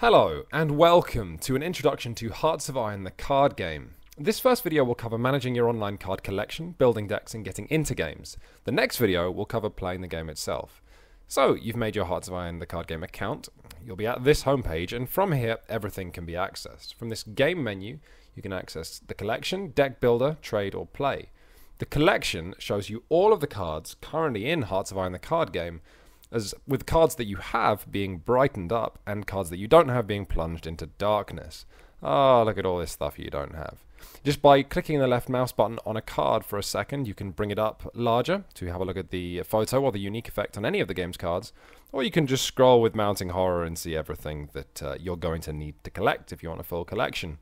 Hello, and welcome to an introduction to Hearts of Iron, the card game. This first video will cover managing your online card collection, building decks, and getting into games. The next video will cover playing the game itself. So, you've made your Hearts of Iron, the card game account. You'll be at this homepage, and from here, everything can be accessed. From this game menu, you can access the collection, deck builder, trade, or play. The collection shows you all of the cards currently in Hearts of Iron, the card game, as with cards that you have being brightened up and cards that you don't have being plunged into darkness. Oh, look at all this stuff you don't have. Just by clicking the left mouse button on a card for a second, you can bring it up larger to have a look at the photo or the unique effect on any of the game's cards, or you can just scroll with mounting horror and see everything that you're going to need to collect if you want a full collection.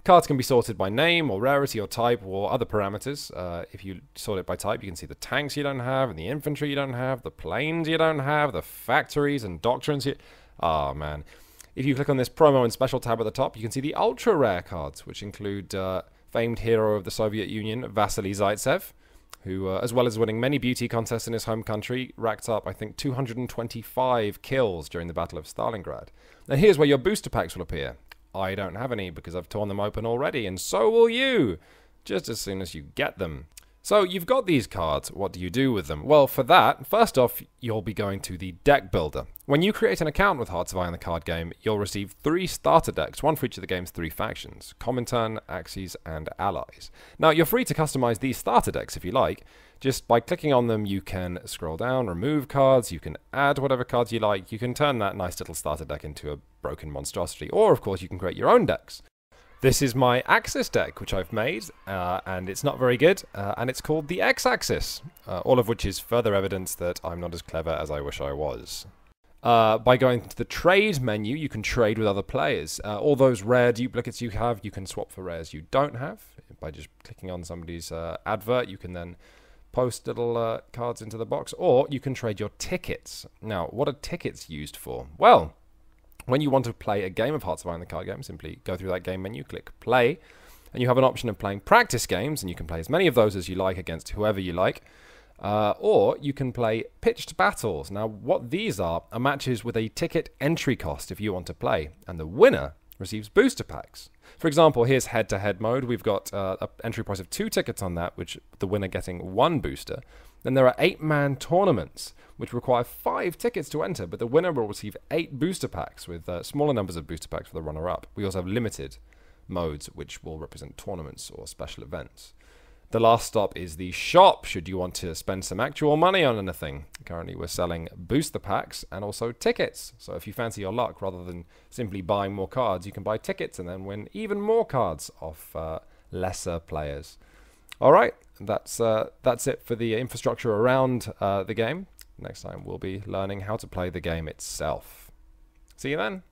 Cards can be sorted by name or rarity or type or other parameters. If you sort it by type, you can see the tanks you don't have, and the infantry you don't have, the planes you don't have, the factories and doctrines you... Oh, man. If you click on this promo and special tab at the top, you can see the ultra rare cards, which include famed hero of the Soviet Union, Vasily Zaitsev, who, as well as winning many beauty contests in his home country, racked up, I think, 225 kills during the Battle of Stalingrad. Now here's where your booster packs will appear. I don't have any because I've torn them open already, and so will you, just as soon as you get them. So you've got these cards, what do you do with them? Well, for that, first off, you'll be going to the deck builder. When you create an account with Hearts of Iron the card game, you'll receive 3 starter decks, one for each of the game's 3 factions, Comintern, Axis, and Allies. Now, you're free to customize these starter decks if you like. Just by clicking on them, you can scroll down, remove cards, you can add whatever cards you like, you can turn that nice little starter deck into a broken monstrosity, or of course you can create your own decks. This is my Axis deck, which I've made, and it's not very good, and it's called the X-Axis, all of which is further evidence that I'm not as clever as I wish I was. By going to the trade menu, you can trade with other players. All those rare duplicates you have, you can swap for rares you don't have. By just clicking on somebody's advert, you can then post little cards into the box, or you can trade your tickets. Now, what are tickets used for? Well, when you want to play a game of Hearts of Iron the card game, simply go through that game menu, click play, and you have an option of playing practice games, and you can play as many of those as you like against whoever you like, or you can play pitched battles. Now, what these are matches with a ticket entry cost if you want to play, and the winner receives booster packs. For example, here's head-to-head mode. We've got an entry price of 2 tickets on that, which the winner getting 1 booster. Then there are 8-man tournaments, which require 5 tickets to enter, but the winner will receive 8 booster packs, with smaller numbers of booster packs for the runner-up. We also have limited modes, which will represent tournaments or special events. The last stop is the shop, should you want to spend some actual money on anything. Currently we're selling booster packs and also tickets. So if you fancy your luck, rather than simply buying more cards, you can buy tickets and then win even more cards off lesser players. Alright, that's it for the infrastructure around the game. Next time we'll be learning how to play the game itself. See you then.